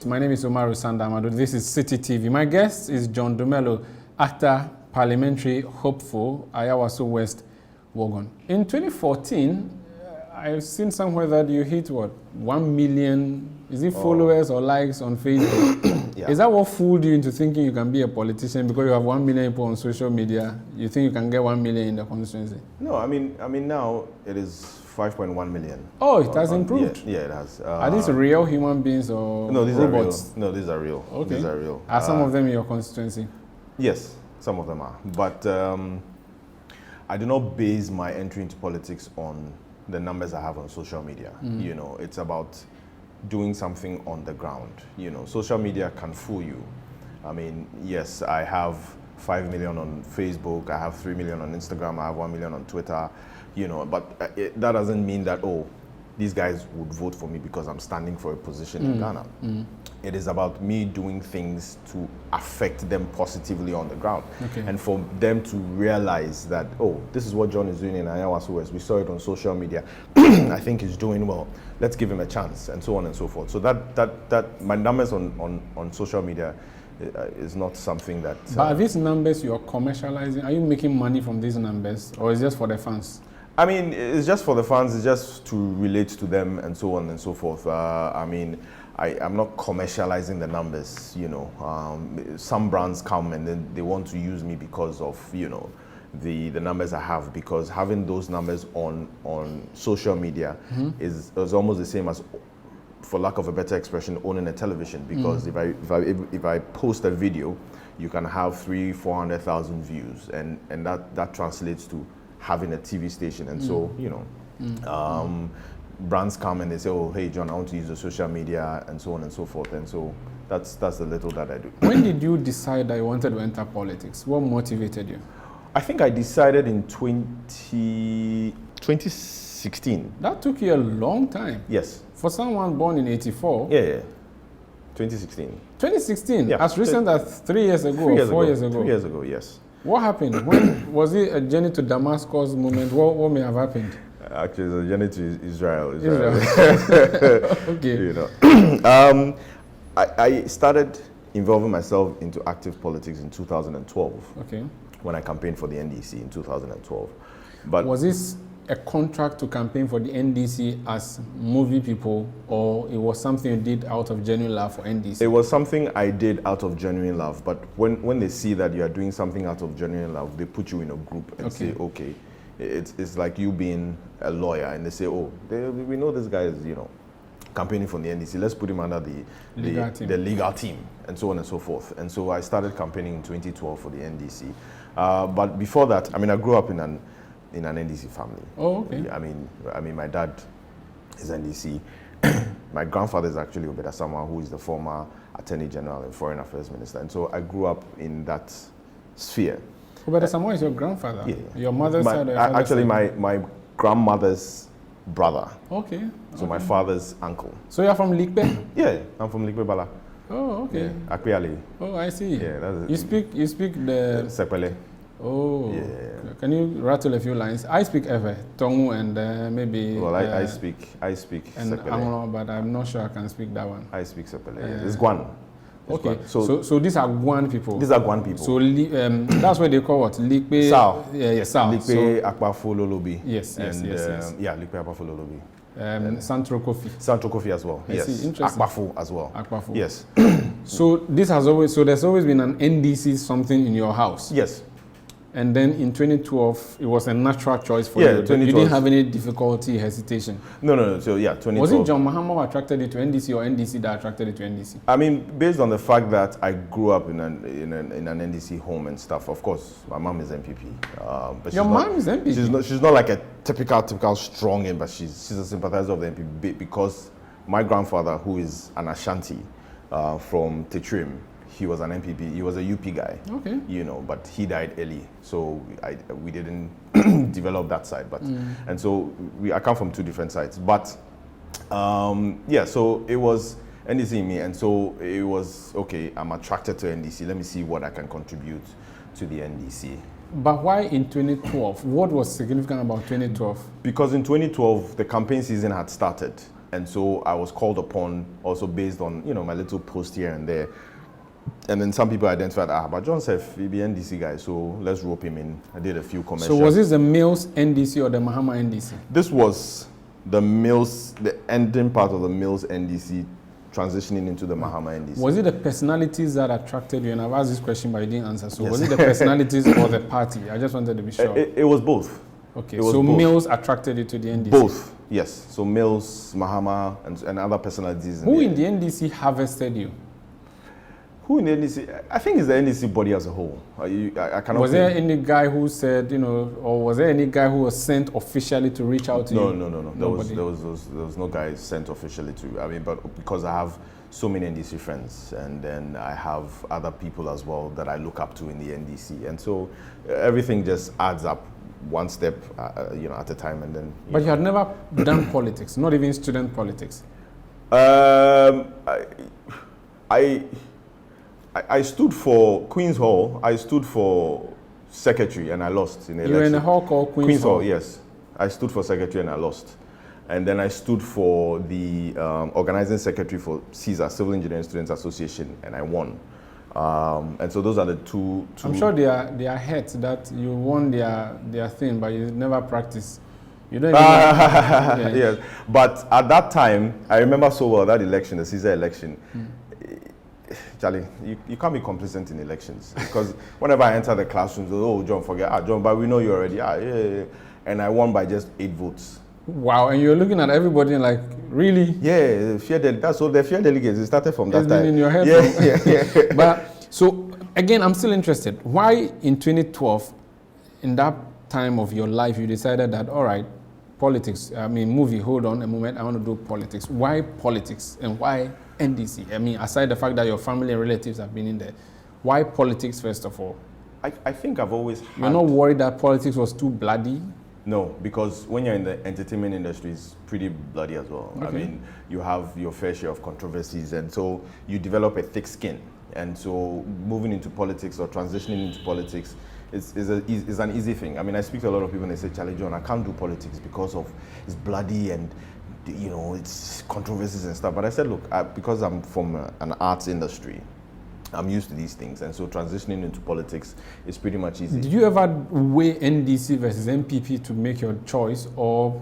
My name is Umaru Sanda. This is City TV. My guest is John Dumelo, actor, parliamentary hopeful, Ayawaso West, Wogon. In 2014, I've seen somewhere that you hit what, 1 million, is it followers or likes on Facebook? Yeah. Is that what fooled you into thinking you can be a politician because you have 1 million people on social media? You think you can get 1 million in the constituency? No, I mean now it is 5.1 million. Oh, it has improved? Yeah, it has. Are these real human beings or no, these robots? Are real. No, these are real. Okay. These are real. Are some of them in your constituency? Yes, some of them are. But I do not base my entry into politics on the numbers I have on social media. You know, it's about doing something on the ground. You know, social media can fool you. I mean, yes, I have 5 million on Facebook, I have 3 million on Instagram, I have 1 million on Twitter, you know, but that doesn't mean that, oh, these guys would vote for me because I'm standing for a position in Ghana. It is about me doing things to affect them positively on the ground. Okay. And for them to realize that, oh, this is what John is doing in Ayawaso West. We saw it on social media. I think he's doing well. Let's give him a chance, and so on and so forth. So that my numbers on social media is not something that... But are these numbers you're commercializing? Are you making money from these numbers, or is it just for the fans? I mean, it's just for the fans. It's just to relate to them and so on and so forth. I mean, I'm not commercializing the numbers, you know. Some brands come and then they want to use me because of, you know, the numbers I have, because having those numbers on social media is almost the same as, for lack of a better expression, owning a television. Because if I post a video, you can have 300,000-400,000 views, and that translates to having a TV station. And so, you know, brands come and they say, oh, hey, John, I want to use the social media, and so on and so forth. And so that's the little that I do. When did you decide that you wanted to enter politics? What motivated you? I think I decided in 2016. That took you a long time. Yes. For someone born in 84. Yeah. 2016. 2016? Yeah. As recent as 3 years ago or 4 years ago? 3 years ago, yes. What happened? When was it a journey to Damascus moment? What may have happened? Actually, it's a journey to Israel. Okay. You know, I started involving myself into active politics in 2012. Okay. When I campaigned for the NDC in 2012. But was this a contract to campaign for the NDC as movie people, or it was something you did out of genuine love for NDC? It was something I did out of genuine love. But when they see that you are doing something out of genuine love, they put you in a group and say, okay, it's like you being a lawyer, and they say, oh, we know this guy is, you know, campaigning for the NDC. Let's put him under the legal team, and so on and so forth. And so I started campaigning in 2012 for the NDC. But before that, I mean, I grew up in an NDC family. Oh, okay. I mean, my dad is NDC. My grandfather is actually Obeda Samuel, who is the former Attorney General and Foreign Affairs Minister. And so I grew up in that sphere. Obeda Samuel is your grandfather? Yeah. Your mother's side or your father's actually, side? my grandmother's brother. Okay. So my father's uncle. So you're from Likpe? Yeah, I'm from Likpe Bala. Oh, okay. Yeah, Akpeali. Oh, I see. Yeah, that's you speak the Sepele. Oh, yeah. Can you rattle a few lines? I speak Ewe, Tongu, and maybe. Well, I speak and Sepele, but I'm not sure I can speak that one. I speak Sepele. It's Guan. Okay, Guan. So these are Guan people. These are Guan people. So that's what they call what? Likpe. Sao. Yeah, Sao. Likpe, Akpafo, Lolobi. Yes. Yeah, Likpe, Akpafo, Lolobi. Santro Kofi. Santro Kofi as well. Yes. Interesting. Akpafo as well. Akpafo. Yes. So there's always been an NDC something in your house. Yes. And then in 2012, it was a natural choice for you. You didn't have any difficulty, hesitation. No. So yeah, 2012. Was it John Mahama who attracted you to NDC, or NDC that attracted you to NDC? I mean, based on the fact that I grew up in an NDC home and stuff. Of course, my mom is MPP. But your mom is MPP. She's not like a typical strong in, but she's a sympathizer of the MPP because my grandfather, who is an Ashanti from Tetrim, he was an MPP. He was a UP guy. Okay. You know, but he died early, so we didn't develop that side. But and so I come from two different sides. But yeah, so it was NDC in me, and so it was okay. I'm attracted to NDC. Let me see what I can contribute to the NDC. But why in 2012? What was significant about 2012? Because in 2012 the campaign season had started. And so I was called upon also based on, my little post here and there. And then some people identified, but John said, he be NDC guy, so let's rope him in. I did a few commercials. So was this the Mills NDC or the Mahama NDC? This was the Mills, the ending part of the Mills NDC transitioning into the Mahama NDC. Was it the personalities that attracted you? And I've asked this question, but you didn't answer. So Yes. was it the personalities or the party? I just wanted to be sure. It was both. Okay, It was so both. Mills attracted you to the NDC? Both, yes. So Mills, Mahama, and other personalities. Who in the NDC harvested you? Who in the NDC? I think it's the NDC body as a whole. I cannot. Was there any guy who said, or was there any guy who was sent officially to reach out to you? No. There was no guy sent officially to. I mean, but because I have so many NDC friends, and then I have other people as well that I look up to in the NDC, and so everything just adds up one step, at a time, and then. But you had never done politics, not even student politics. I stood for Queen's Hall. I stood for secretary and I lost in the election. You were in a hall called Queen's Hall? Yes. I stood for secretary and I lost. And then I stood for the organizing secretary for CESA, Civil Engineering Students Association, and I won. And so those are the two. I'm sure they are hurt that you won their thing, but you never practiced. You don't even know. Yes. But at that time, I remember so well that election, the CESA election. Charlie, you can't be complacent in elections because whenever I enter the classrooms, oh, John, forget, John, but we know you already, yeah. And I won by just 8 votes. Wow, and you're looking at everybody and like, really? Yeah, that's all the fear delegates. It started from that It's time. been in your head. Yeah. But so again, I'm still interested. Why in 2012, in that time of your life, you decided that, all right, politics, hold on a moment, I want to do politics. Why politics and why NDC? I mean, aside the fact that your family and relatives have been in there, why politics first of all? I think I've always had... You're not worried that politics was too bloody? No, because when you're in the entertainment industry, it's pretty bloody as well. Okay. I mean, you have your fair share of controversies, and so you develop a thick skin. And so moving into politics or transitioning into politics is an easy thing. I mean, I speak to a lot of people and they say, Charlie John, I can't do politics because it's bloody and it's controversies and stuff. But I said, look, because I'm from an arts industry, I'm used to these things, and so transitioning into politics is pretty much easy. Did you ever weigh NDC versus MPP to make your choice, or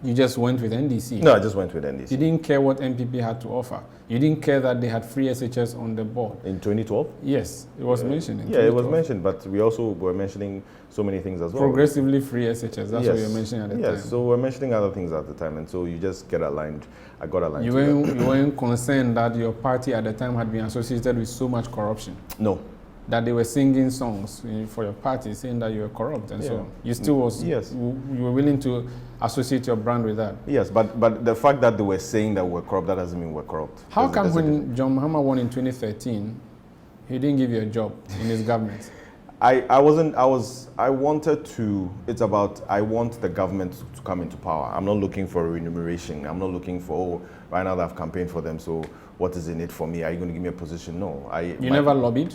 you just went with NDC? No, I just went with NDC. You didn't care what MPP had to offer? You didn't care that they had free SHS on the board? In 2012? Yes, it was mentioned. Yeah, it was mentioned, but we also were mentioning so many things as well. Progressively free SHS, that's what you were mentioning at the time. Yes, so we're mentioning other things at the time, and so you just get aligned. I got aligned. You weren't concerned that your party at the time had been associated with so much corruption? No. That they were singing songs for your party saying that you were corrupt and so on. You still was, yes. You were willing to associate your brand with that? Yes, but the fact that they were saying that we're corrupt, that doesn't mean we're corrupt. How come when John Mahama won in 2013, he didn't give you a job in his government? I wanted to, I want the government to come into power. I'm not looking for a remuneration. I'm not looking for, right now that I've campaigned for them, so what is in it for me? Are you going to give me a position? No. You never lobbied?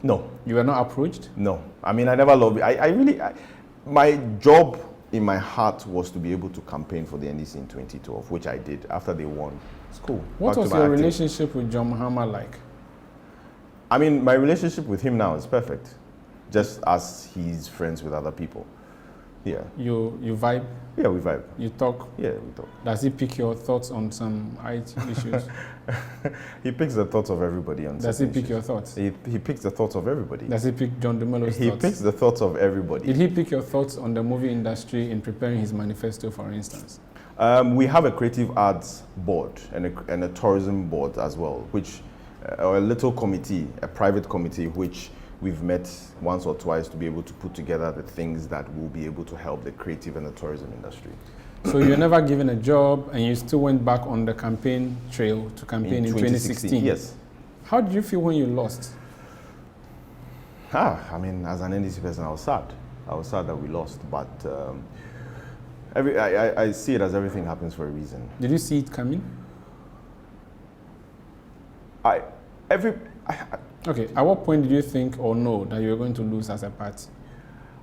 No. You were not approached? No. I mean, I never lobbied. My job in my heart was to be able to campaign for the NDC in 2012, which I did after they won. It's cool. What was your relationship with John Mahama like? I mean, my relationship with him now is perfect. Just as he's friends with other people. Yeah. You vibe? Yeah, we vibe. You talk? Yeah, we talk. Does he pick your thoughts on some IT issues? He picks the thoughts of everybody on Does he pick your thoughts? He picks the thoughts of everybody. Does he pick John Dumelo's thoughts? He picks the thoughts of everybody. Did he pick your thoughts on the movie industry in preparing his manifesto, for instance? We have a creative arts board and a tourism board as well, which a little committee, a private committee, which we've met once or twice to be able to put together the things that will be able to help the creative and the tourism industry. So you were never given a job and you still went back on the campaign trail to campaign in 2016? Yes. How did you feel when you lost? I mean, as an NDC person, I was sad. I was sad that we lost, but I see it as everything happens for a reason. Did you see it coming? Okay, at what point did you think or know that you were going to lose as a party?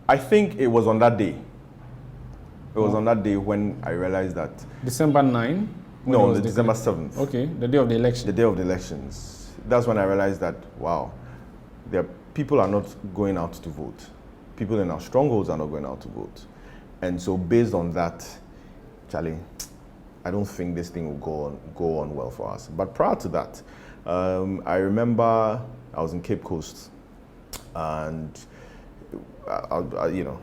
I think it was on that day. It was on that day when I realized that... December 9? when it No, was the declared? December 7th. Okay, the day of the election. The day of the elections. That's when I realized that, wow, people are not going out to vote. People in our strongholds are not going out to vote. And so based on that, Charlie, I don't think this thing will go on well for us. But prior to that, I remember I was in Cape Coast, and you know,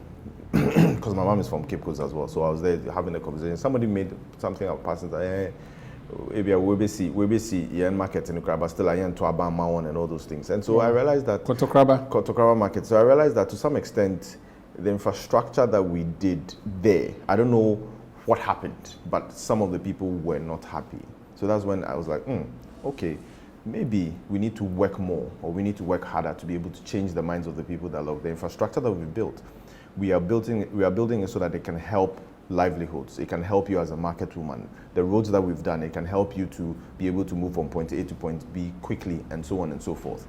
because my mom is from Cape Coast as well, so I was there having a conversation. Somebody made something up, passing that, hey, we see market in Accra, but still I to Abama and all those things. And so I realized that Kotokraba market. So I realized that to some extent, the infrastructure that we did there, I don't know what happened, but some of the people were not happy. So that's when I was like, okay, maybe we need to work more, or we need to work harder to be able to change the minds of the people that love the infrastructure that we've built. We are building it so that it can help livelihoods. It can help you as a market woman. The roads that we've done, it can help you to be able to move from point A to point B quickly, and so on and so forth.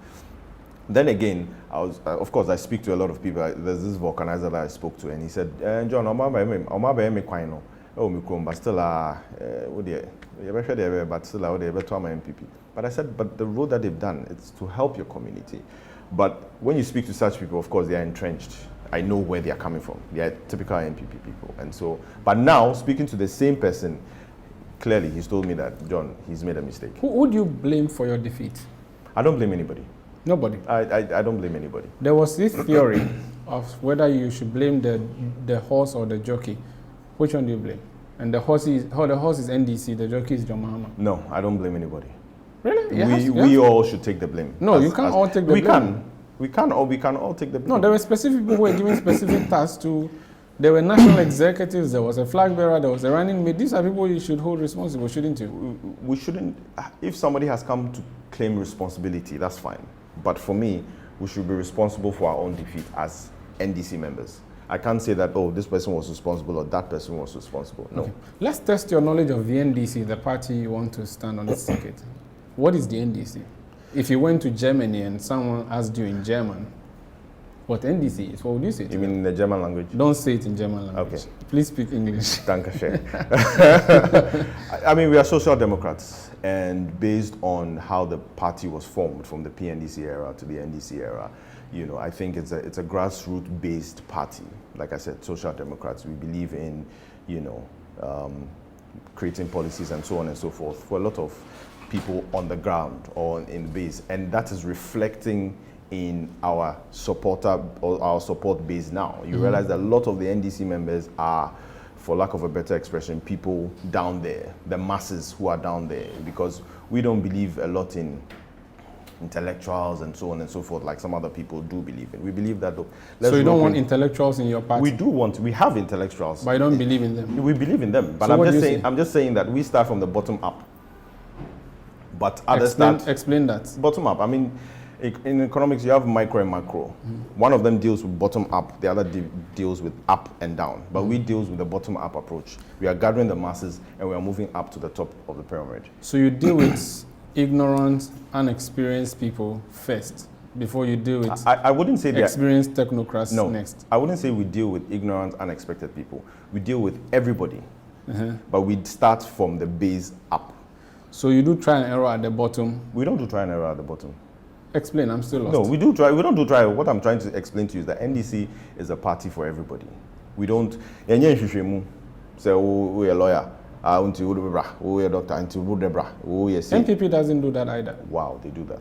Then again, of course, I speak to a lot of people. There's this vulcanizer that I spoke to, and he said, John, but still, MPP. But I said, but the road that they've done, it's to help your community. But when you speak to such people, of course, they are entrenched. I know where they are coming from. They are typical MPP people. And so, but now, speaking to the same person, clearly he's told me that, John, he's made a mistake. Who would you blame for your defeat? I don't blame anybody. Nobody? I don't blame anybody. There was this theory of whether you should blame the horse or the jockey. Which one do you blame? And the horse is NDC, the jockey is John Mahama. No, I don't blame anybody. Really? We all should take the blame. No, you can't all take the blame. We can all take the blame. No, there were specific people who were given specific tasks to. There were national executives, there was a flag bearer, there was a running mate. These are people you should hold responsible, shouldn't you? We shouldn't. If somebody has come to claim responsibility, that's fine. But for me, we should be responsible for our own defeat as NDC members. I can't say that, oh, this person was responsible or that person was responsible. No. Okay. Let's test your knowledge of the NDC, the party you want to stand on its ticket. What is the NDC? If you went to Germany and someone asked you in German what NDC is, what would you say? You mean in the German language? Don't say it in German language. Okay. Please speak English. Dankeschön. I mean, we are social democrats, and based on how the party was formed from the PNDC era to the NDC era, you know, I think it's a grassroots-based party. Like I said, social democrats. We believe in, you know, creating policies and so on and so forth for a lot of people on the ground or in the base, and that is reflecting in our support base now. You realize that a lot of the NDC members are, for lack of a better expression, people down there, the masses who are down there, because we don't believe a lot in intellectuals and so on and so forth like some other people do believe in. We believe that. So you don't want intellectuals in your party? We have intellectuals. But you don't believe in them? We believe in them, but so I'm just saying that we start from the bottom up. But others explain that. Bottom up. I mean, in economics, you have micro and macro. One of them deals with bottom up, the other deals with up and down. But we deal with the bottom up approach. We are gathering the masses and we are moving up to the top of the pyramid. So you deal with ignorant, unexperienced people first before you deal with I wouldn't say experienced technocrats next. I wouldn't say we deal with ignorant, unexpected people. We deal with everybody. But we start from the base up. So you do try and error at the bottom? We don't do try and error at the bottom. Explain, I'm still lost. No, we do try. We don't do try. What I'm trying to explain to you is that NDC is a party for everybody. We don't. Say, we a lawyer, we a doctor, MPP doesn't do that either. Wow, they do that.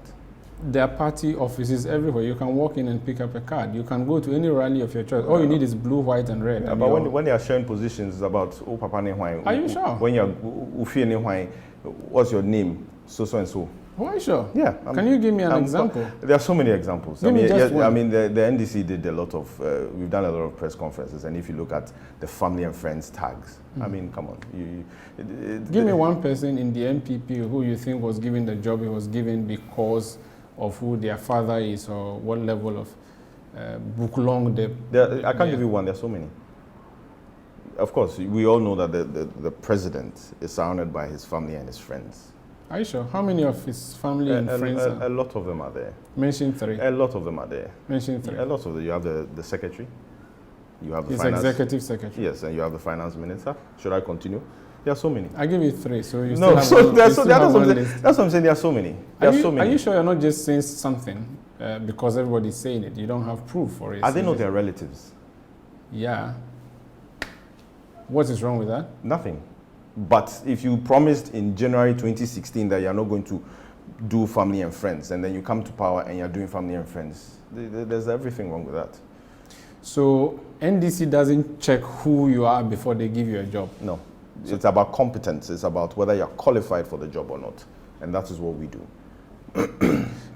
There are party offices everywhere. You can walk in and pick up a card. You can go to any rally of your choice. All you need is blue, white, and red. Yeah, but when they are sharing positions, it's about Papa ne Hwai. Are you sure? When you're Ufi ne Hwai, what's your name? So and so. Why sure? Yeah. Can you give me an example? There are so many examples. Give me just one. I mean, the NDC did a lot of. We've done a lot of press conferences, and if you look at the family and friends tags, I mean, come on. Give me one person in the MPP who you think was given the job he was given because of who their father is or what level of book long they. I can't give you one. There are so many. Of course, we all know that the president is surrounded by his family and his friends. Are you sure? How many of his family and friends a lot of them are there. Mention three. A lot of them are there. Mention three. A lot of them. You have the secretary. You have the his finance, executive secretary. Yes, and you have the finance minister. Should I continue? There are so many. I give you 3, so you No, still have one, that's what I'm list. saying. That's what I'm saying. There are so many. Are you sure you're not just saying something because everybody's saying it? You don't have proof for it. Are they not their relatives? Yeah. What is wrong with that? Nothing. But if you promised in January 2016 that you're not going to do family and friends, and then you come to power and you're doing family and friends, there's everything wrong with that. So NDC doesn't check who you are before they give you a job? No. It's about competence. It's about whether you're qualified for the job or not. And that is what we do.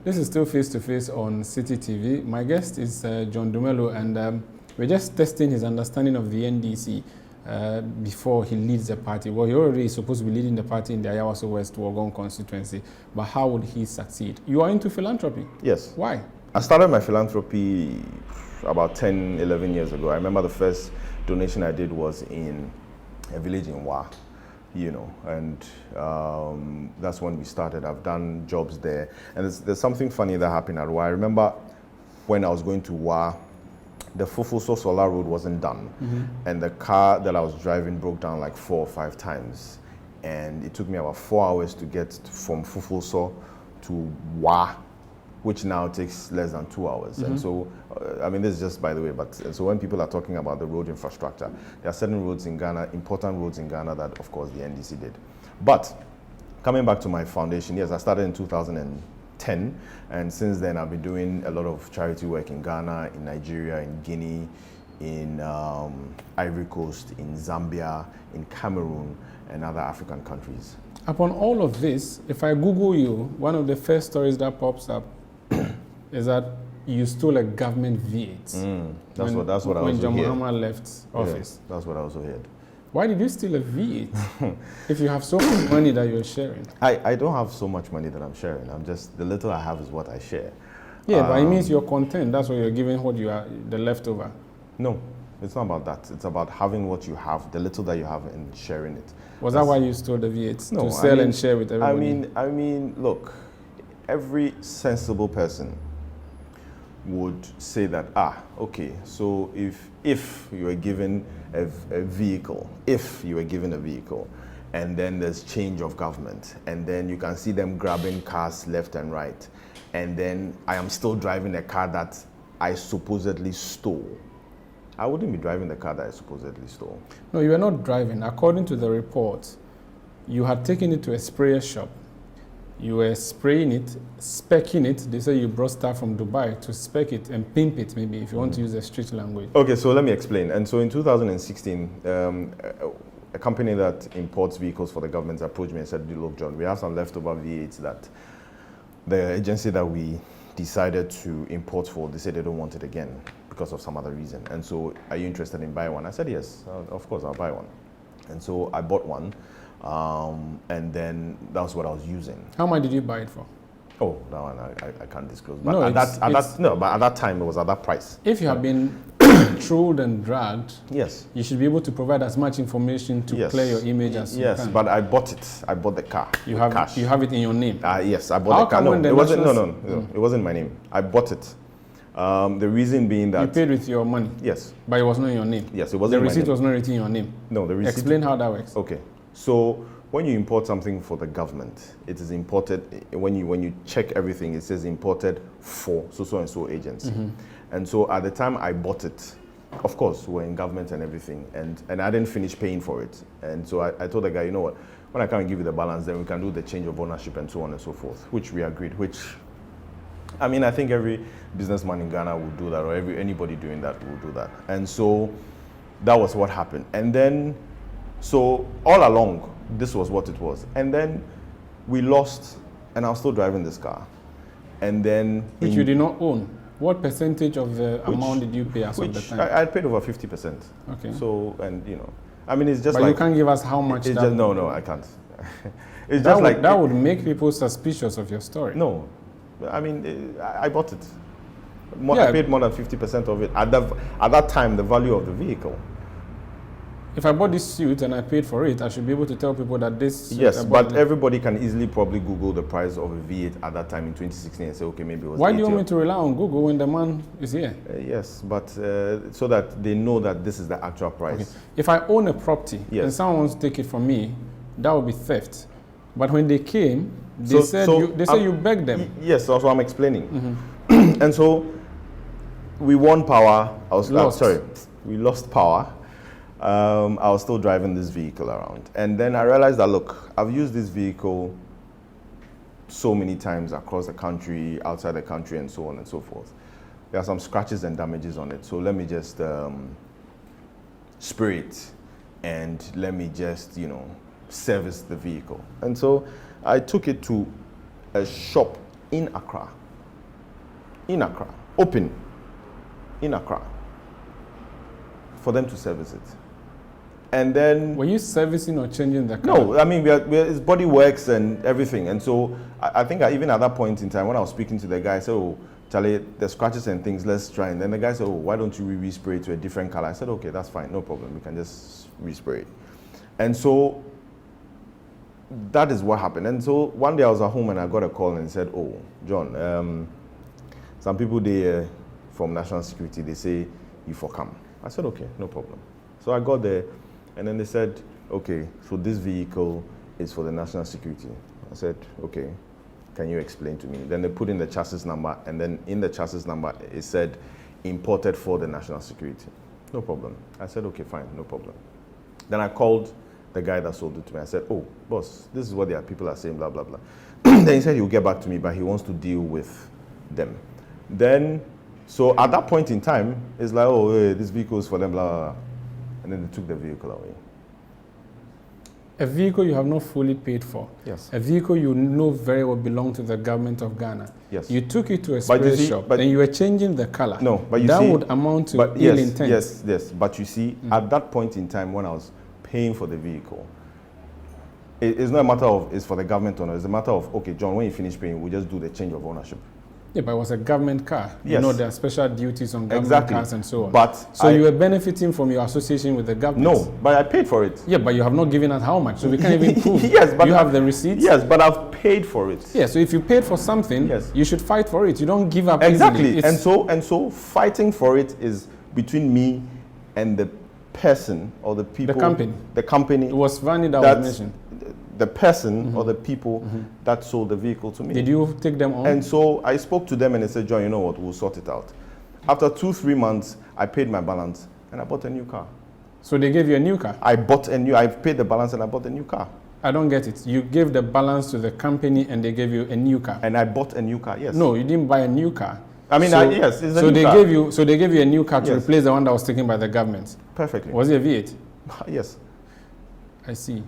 This is still face-to-face on City TV. My guest is John Dumelo, and we're just testing his understanding of the NDC before he leads the party. Well, he already is supposed to be leading the party in the Ayawaso West constituency, but how would he succeed? You are into philanthropy? Yes. Why? I started my philanthropy about 10, 11 years ago. I remember the first donation I did was in a village in Wa, and that's when we started. I've done jobs there. And there's something funny that happened at Wa. I remember when I was going to Wa, the Fufuso Solar Road wasn't done. And the car that I was driving broke down like 4 or 5 times. And it took me about 4 hours to get from Fufuso to Wa, which now takes less than 2 hours. And so, this is just by the way, but so when people are talking about the road infrastructure, there are certain roads in Ghana, important roads in Ghana that, of course, the NDC did. But coming back to my foundation, yes, I started in 2010, and since then I've been doing a lot of charity work in Ghana, in Nigeria, in Guinea, in Ivory Coast, in Zambia, in Cameroon, and other African countries. Upon all of this, if I Google you, one of the first stories that pops up is that you stole a government V8. That's what I also heard. When John Mahama left office. Yeah, that's what I also heard. Why did you steal a V8 if you have so much money that you're sharing? I don't have so much money that I'm sharing. I'm just, the little I have is what I share. Yeah, but it means you're content. That's what you're giving, what you are, the leftover. No, it's not about that. It's about having what you have, the little that you have, and sharing it. Was that why you stole the V8? No, to sell and share with everybody? I mean, look, every sensible person would say that, okay, so if you were given a vehicle, and then there's change of government, and then you can see them grabbing cars left and right, and then I am still driving a car that I supposedly stole, I wouldn't be driving the car that I supposedly stole. No, you were not driving. According to the report, you had taken it to a sprayer shop. You were spraying it, specking it. They say you brought stuff from Dubai to spec it and pimp it, maybe, if you want to use the street language. Okay, so let me explain. And so in 2016, a company that imports vehicles for the government approached me and said, look, John, we have some leftover V8s that the agency that we decided to import for, they said they don't want it again because of some other reason. And so, are you interested in buying one? I said, yes, of course, I'll buy one. And so I bought one. And then that was what I was using. How much did you buy it for? Oh, that one I can't disclose. But No, at that time it was at that price. If you have been trolled and dragged, Yes. you should be able to provide as much information to Yes. clear your image as you can. Yes, but I bought it. I bought the car. You with have cash. You have it in your name. Yes, I bought How the car. come No, when the it wasn't. national- It wasn't my name. I bought it. The reason being You that paid with your money, yes, but it was not in your name. yes, it The wasn't my receipt name. was not written in your name. No, the receipt. Explain how that works. Okay, so when you import something for the government, it is imported. When you check everything, it says imported for so and so agency. And so at the time I bought it, of course, we're in government and everything, and I didn't finish paying for it. And so I told the guy, you know what, when I can't give you the balance, then we can do the change of ownership and so on and so forth, which we agreed, which, I mean, I think every businessman in Ghana would do that, or anybody doing that would do that. And so that was what happened. And then, so all along, this was what it was. And then we lost, and I was still driving this car. And then... Which you did not own. What percentage of the amount did you pay as of the time? I paid over 50%. Okay. So, and you know, I mean, it's just but like... you can't give us how much it's that... just, no, I can't. It's that just would, like... That would make people suspicious of your story. No. I mean, I bought it. Yeah. I paid more than 50% of it. At that time, the value of the vehicle. If I bought this suit and I paid for it, I should be able to tell people that this suit Yes, I bought but everybody can easily probably Google the price of a V8 at that time in 2016 and say, okay, maybe it was Why do you 80 want me to rely on Google when the man is here? Yes, but so that they know that this is the actual price. Okay. If I own a property and someone wants to take it from me, that would be theft. But when they came, they said you begged them. Yes, that's what I'm explaining. And so we won power. We lost power. I was still driving this vehicle around. And then I realized that, look, I've used this vehicle so many times across the country, outside the country, and so on and so forth. There are some scratches and damages on it. So let me just spray it and let me just, service the vehicle. And so I took it to a shop in Accra. Open in Accra, for them to service it. And then... Were you servicing or changing the car? No, I mean, it's body works and everything. And so I think even at that point in time, when I was speaking to the guy, I said, oh, Charlie, the scratches and things, let's try. And then the guy said, oh, why don't you respray it to a different color? I said, okay, that's fine, no problem. We can just respray it. And so that is what happened. And so one day I was at home and I got a call and he said, oh, John, some people there from National Security, they say you for come. I said, okay, no problem. So I got there and then they said, okay, so this vehicle is for the National Security. I said, okay, can you explain to me? Then they put in the chassis number, and then in the chassis number, it said imported for the National Security. No problem. I said, okay, fine, no problem. Then I called the guy that sold it to me. I said, oh, boss, this is what the people are saying, blah, blah, blah. Then he said he'll get back to me, but he wants to deal with them. Then, so at that point in time, it's like, oh, hey, this vehicle is for them, blah, blah, blah. And then they took the vehicle away. A vehicle you have not fully paid for. Yes. A vehicle you know very well belonged to the government of Ghana. Yes. You took it to a spray shop and you were changing the color. No, but you see... That would amount to ill intent. Yes. But you see, at that point in time when I was paying for the vehicle, it's not a matter of it's for the government or not. It's a matter of, okay, John, when you finish paying, we'll just do the change of ownership. Yeah, but it was a government car. Yes. You know, there are special duties on government cars and so on. But so you were benefiting from your association with the government? No, but I paid for it. Yeah, but you have not given us how much, so we can't even prove. Yes, but you have the receipts? Yes, but I've paid for it. Yeah, so if you paid for something, you should fight for it. You don't give up exactly. easily. And so fighting for it is between me and the person or the people. The company. The company. It was Vani that was mentioned. The person or the people that sold the vehicle to me. Did you take them on? And so I spoke to them and they said, John, you know what, we'll sort it out. After 2-3 months, I paid my balance and I bought a new car. So they gave you a new car? I paid the balance and I bought a new car. I don't get it. You gave the balance to the company and they gave you a new car? And I bought a new car, yes. No, you didn't buy a new car. I mean, yes, it's a new car. So they gave you a new car to replace the one that was taken by the government? Perfectly. Was it a V8? Yes. I see.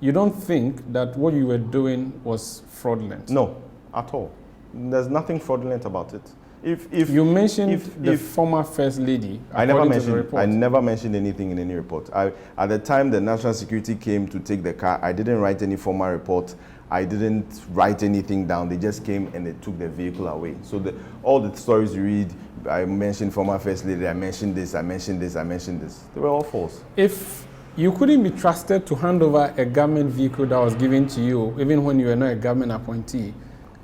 You don't think that what you were doing was fraudulent? No, at all. There's nothing fraudulent about it. If you mentioned the former First Lady, I never mentioned anything in any report. At the time the National Security came to take the car, I didn't write any formal report. I didn't write anything down. They just came and they took the vehicle away. So all the stories you read, I mentioned former First Lady, I mentioned this, I mentioned this, I mentioned this. They were all false. If you couldn't be trusted to hand over a government vehicle that was given to you, even when you were not a government appointee,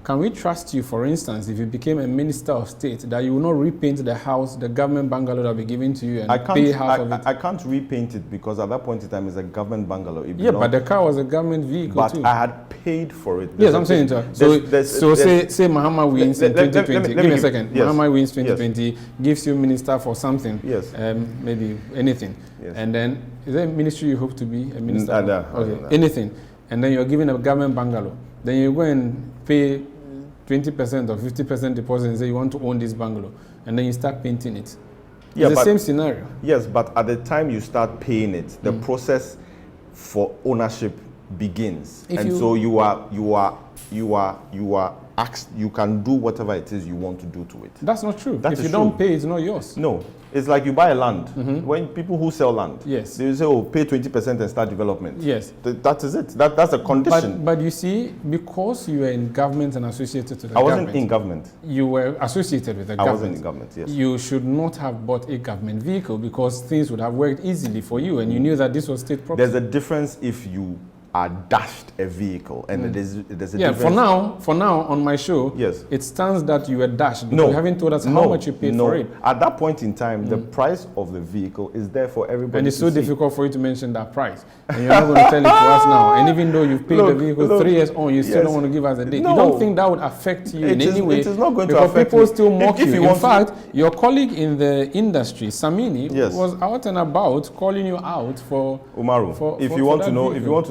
can we trust you, for instance, if you became a minister of state, that you will not repaint the house, the government bungalow that will be given to you and pay half of it? I can't repaint it because at that point in time it's a government bungalow. Yeah, but the car was a government vehicle too. But I had paid for it. Yes, I'm saying so say Mahama wins in 2020. Give me a second. Yes. Mahama wins 2020, gives you minister for something. Yes. Maybe anything. Yes. And then, is there a ministry you hope to be a minister? No. Anything. And then you're given a government bungalow. Then you go and pay 20% or 50% deposit and say you want to own this bungalow. And then you start painting it. It's the same scenario. Yes, but at the time you start paying it, the process for ownership begins. So you can do whatever it is you want to do to it. That's not true. If you don't pay, it's not yours. No. It's like you buy a land. When people who sell land, Yes. they say, oh, pay 20% and start development. Yes. That is it. That's a condition. But you see, because you were in government and associated to the I government. wasn't in government. You were associated with the I government. wasn't in government, yes. You should not have bought a government vehicle because things would have worked easily for you and you knew that this was state property. There's a difference if you are dashed a vehicle, and there's a difference. For now on my show, Yes. it stands that you were dashed because No. you haven't told us how much you paid for it. At that point in time, the price of the vehicle is there for everybody. And it's to so see. difficult for you to mention that price. And you're not going to tell it to us now. And even though you've paid the vehicle 3 years on, you still Yes. don't want to give us a date. No. You don't think that would affect you in any way? It is not going to because affect people me. still mock If you. you In want fact, your colleague in the industry, Samini, Yes. was out and about calling you out for Umaru, if you want to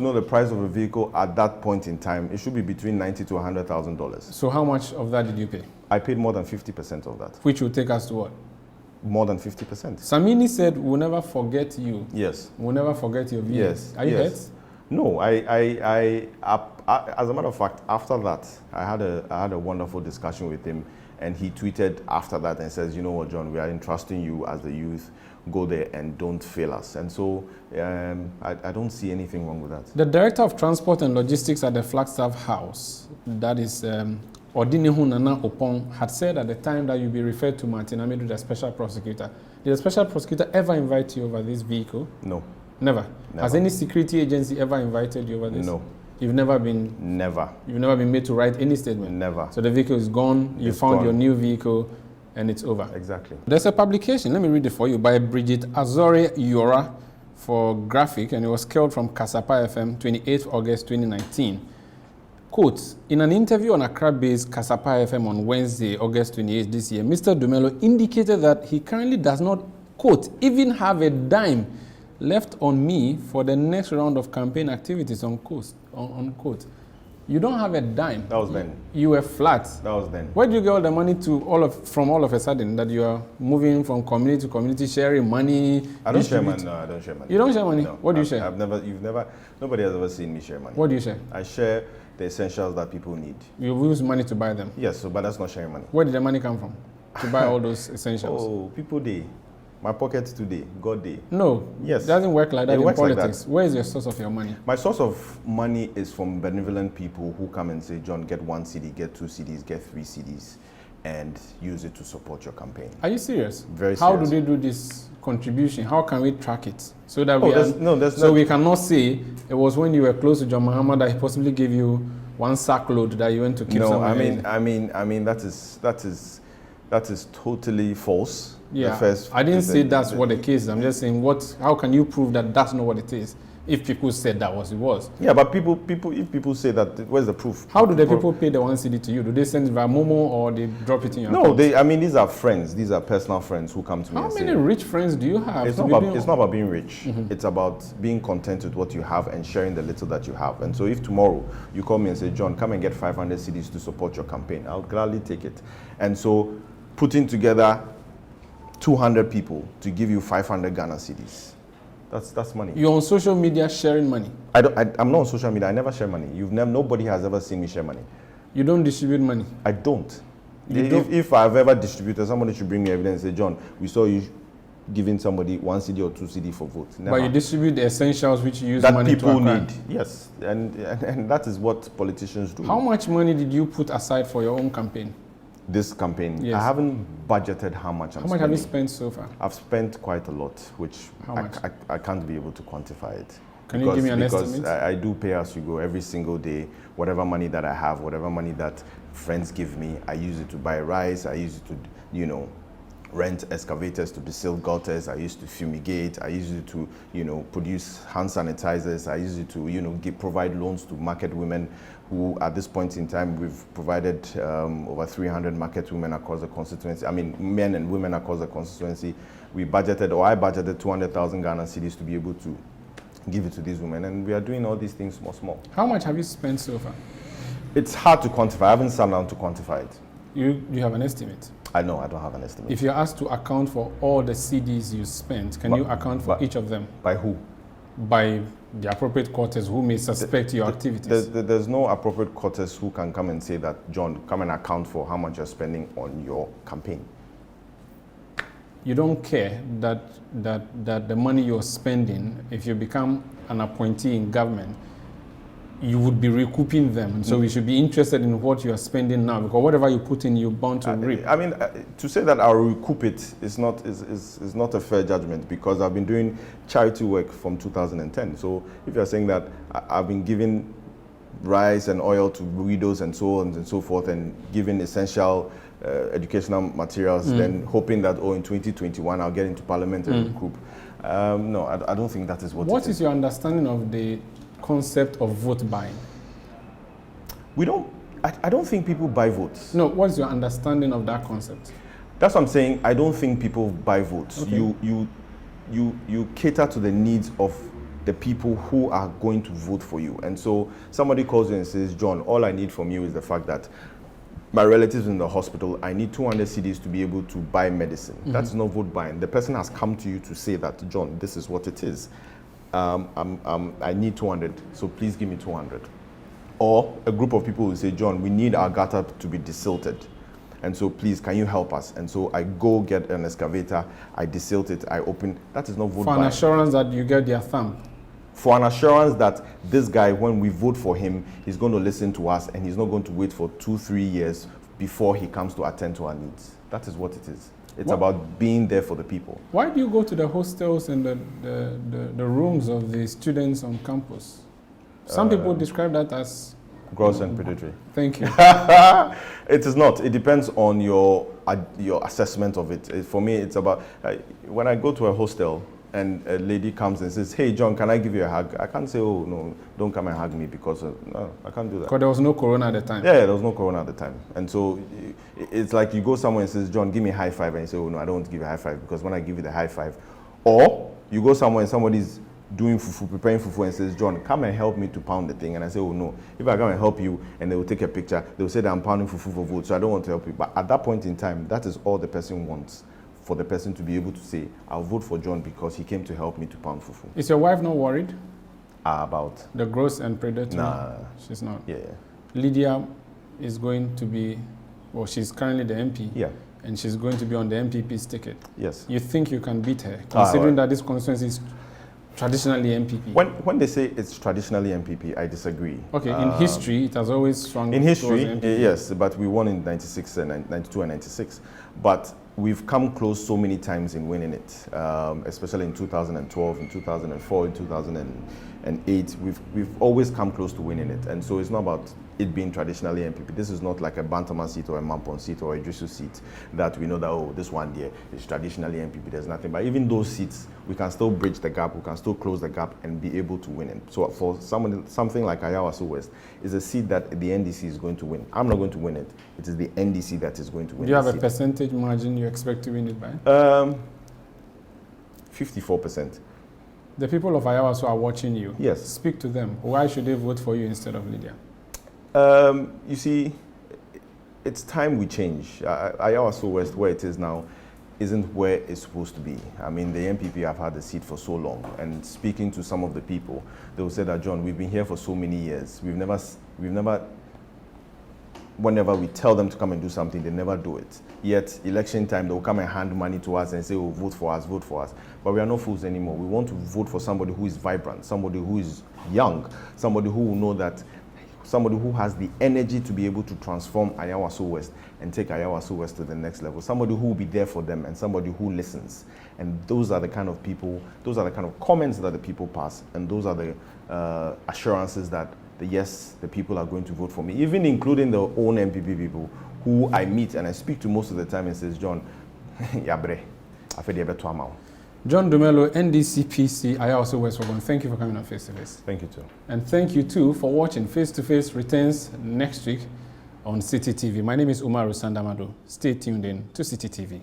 know the price of a vehicle at that point in time, it should be between $90,000 to $100,000. So how much of that did you pay? I paid more than 50% of that. Which will take us to what? More than 50%. Samini said, we'll never forget you. Yes. We'll never forget your views. Yes. Are you hurt? No, I, as a matter of fact, after that, I had a wonderful discussion with him, and he tweeted after that and says, you know what, John, we are entrusting you as the youth. Go there and don't fail us. And so I don't see anything wrong with that. The Director of Transport and Logistics at the Flagstaff House, that is Odinehu Nana Opong, had said at the time that you'd be referred to Martin Amidu, the Special Prosecutor. Did the Special Prosecutor ever invite you over this vehicle? No. Never? Has any security agency ever invited you over this? No. You've never been? Never. You've never been made to write any statement? Never. So the vehicle is gone, you found your new vehicle, and it's over. Exactly. There's a publication, let me read it for you, by Bridget Azore Yora for Graphic, and it was scaled from Kasapa FM, 28th August 2019. Quote, in an interview on Accra-based Kasapa FM on Wednesday, August 28th this year, Mr. Dumelo indicated that he currently does not, quote, even have a dime left on me for the next round of campaign activities, unquote. You don't have a dime. That was then. You were flat. That was then. Where do you get all the money from all of a sudden that you are moving from community to community, sharing money? I don't share money. No, I don't share money. You don't share money? No. What do you share? Nobody has ever seen me share money. What do you share? I share the essentials that people need. You use money to buy them? Yes, but that's not sharing money. Where did the money come from to buy all those essentials? Oh, people day. My pocket today, God day. No, yes. It doesn't work like that in politics. Like that. Where is your source of your money? My source of money is from benevolent people who come and say, John, get 1 CD, get 2 CDs, get 3 CDs, and use it to support your campaign. Are you serious? Very serious. How do they do this contribution? How can we track it? So that we cannot say it was when you were close to John Mahama that he possibly gave you 1 sack load that you went to keep somewhere. I mean that is totally false. Yeah, I didn't say that's what the case is. I'm just saying, how can you prove that that's not what it is? If people said that it was. Yeah, but if people say that, where's the proof? How do the people pay the 1 CD to you? Do they send it via Momo or they drop it in your account? No, these are friends. These are personal friends who come to me and say. How many rich friends do you have? It's not about being rich. Mm-hmm. It's about being content with what you have and sharing the little that you have. And so if tomorrow you call me and say, John, come and get 500 CDs to support your campaign, I'll gladly take it. And so putting together 200 people to give you 500 Ghana cedis. That's money. You're on social media sharing money? I'm not on social media. I never share money. Nobody has ever seen me share money. You don't distribute money? I don't. If I've ever distributed, somebody should bring me evidence and say, John, we saw you giving somebody 1 CD or 2 CD for vote. Never. But you distribute the essentials which you use that money people to need. Yes, and that is what politicians do. How much money did you put aside for your own campaign? This campaign, yes. I haven't budgeted how much I'm spending. How much have you spent so far? I've spent quite a lot, which I can't be able to quantify it. Can you give me an estimate? Because I do pay as you go every single day. Whatever money that I have, whatever money that friends give me, I use it to buy rice. I use it to, rent excavators to build gutters. I used to fumigate. I used it to, produce hand sanitizers. I used it to, provide loans to market women who, at this point in time, we've provided over 300 market women across the constituency. I mean, men and women across the constituency. I budgeted 200,000 Ghana cedis to be able to give it to these women. And we are doing all these things small. How much have you spent so far? It's hard to quantify. I haven't sat down to quantify it. You have an estimate? I know, I don't have an estimate. If you're asked to account for all the CDs you spent, can you account for each of them? By who? By the appropriate quarters who may suspect your activities. There's no appropriate quarters who can come and say that, John, come and account for how much you're spending on your campaign. you don't care that the money you're spending, if you become an appointee in government, you would be recouping them. And so we should be interested in what you are spending now, because whatever you put in, you're bound to reap. I mean, to say that I'll recoup it is not a fair judgment, because I've been doing charity work from 2010. So if you're saying that I've been giving rice and oil to widows and so on and so forth, and giving essential educational materials, then hoping that, in 2021 I'll get into parliament and recoup. No, I don't think that is what it is. What is your understanding of the concept of vote buying? I don't think people buy votes. No, what's your understanding of that concept? That's what I'm saying. I don't think people buy votes. Okay. You cater to the needs of the people who are going to vote for you. And so somebody calls you and says, John, all I need from you is the fact that my relatives in the hospital, I need 200 cedis to be able to buy medicine. That's not vote buying. The person has come to you to say that, John, this is what it is. I need 200, so please give me 200. Or a group of people will say, John, we need our gutter to be desilted. And so please, can you help us? And so I go get an excavator, I desilt it, I open. That is not vote buying. For an assurance that you get their thumb. For an assurance that this guy, when we vote for him, he's going to listen to us and he's not going to wait for 2-3 years before he comes to attend to our needs. That is what it is. It's about being there for the people. Why do you go to the hostels and the rooms of the students on campus? Some people describe that as gross and predatory. Thank you. It is not. It depends on your assessment of it. For me, it's about when I go to a hostel and a lady comes and says, hey, John, can I give you a hug? I can't say, oh, no, don't come and hug me, because no, I can't do that. Because there was no corona at the time. Yeah, there was no corona at the time. And so it's like you go somewhere and says, John, give me a high five. And you say, oh, no, I don't want to give you a high five, because when I give you the high five. Or you go somewhere and somebody's doing fufu, preparing fufu, and says, John, come and help me to pound the thing. And I say, oh, no. If I come and help you and they will take a picture, they will say that I'm pounding fufu for vote, so I don't want to help you. But at that point in time, that is all the person wants. For the person to be able to say, I'll vote for John because he came to help me to pound fufu. Is your wife not worried? About? The gross and predatory? Nah. She's not? Yeah. Lydia is going to be, well, she's currently the MP. Yeah. And she's going to be on the MPP's ticket. Yes. You think you can beat her, considering that this constituency is traditionally MPP? When they say it's traditionally MPP, I disagree. Okay, in history, it has always swung in history, towards MPP. Yes, but we won in 96 and 92 and 96. But we've come close so many times in winning it, especially in 2012, in 2004, in 2008. We've always come close to winning it. And so it's not about it being traditionally MPP. This is not like a Bantaman seat or a Mampon seat or a Idrisu seat that we know that, oh, this one there is traditionally MPP. There's nothing. But even those seats, we can still bridge the gap. We can still close the gap and be able to win it. So for something like Ayawaso West, is a seat that the NDC is going to win. I'm not going to win it. It is the NDC that is going to win. Do you have a percentage margin you expect to win it by? 54%. The people of Ayawaso are watching you. Yes. Speak to them. Why should they vote for you instead of Lydia? You see, it's time we change. Ayawaso West, where it is now, isn't where it's supposed to be. I mean, the MPP have had the seat for so long, and speaking to some of the people, they will say that, John, we've been here for so many years. We've never, whenever we tell them to come and do something, they never do it. Yet, election time, they will come and hand money to us and say, oh, vote for us, vote for us. But we are not fools anymore. We want to vote for somebody who is vibrant, somebody who is young, somebody who will know that, somebody who has the energy to be able to transform Ayawaso West and take Ayawaso West to the next level. Somebody who will be there for them and somebody who listens. And those are the kind of people, those are the kind of comments that the people pass, and those are the assurances that the people are going to vote for me, even including the own MPP people who I meet and I speak to most of the time and says, John, yabre, afedi ebe to amao. John Dumelo, NDC-PC, Ayawaso West Wogon. Thank you for coming on Face to Face. Thank you too. And thank you too for watching. Face to Face returns next week on City TV. My name is Umaru Sanda. Stay tuned in to City TV.